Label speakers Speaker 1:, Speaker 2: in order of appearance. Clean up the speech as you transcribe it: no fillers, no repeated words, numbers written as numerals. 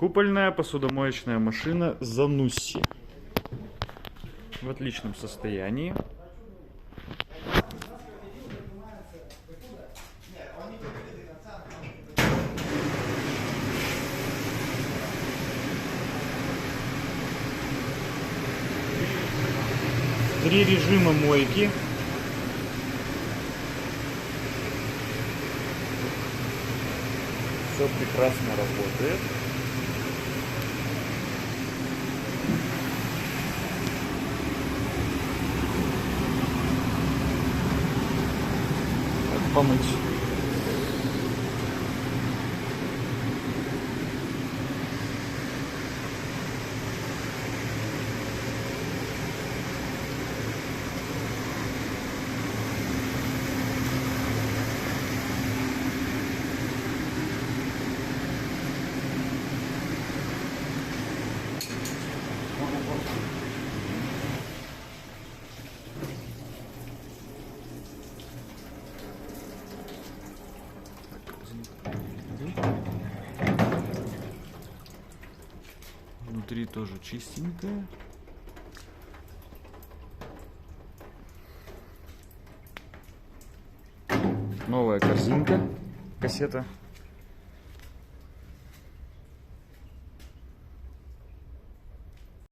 Speaker 1: Купольная посудомоечная машина Zanussi. В отличном состоянии. Три режима мойки. Все прекрасно работает. Так, помыть. Внутри тоже чистенькая. Новая корзинка, кассета.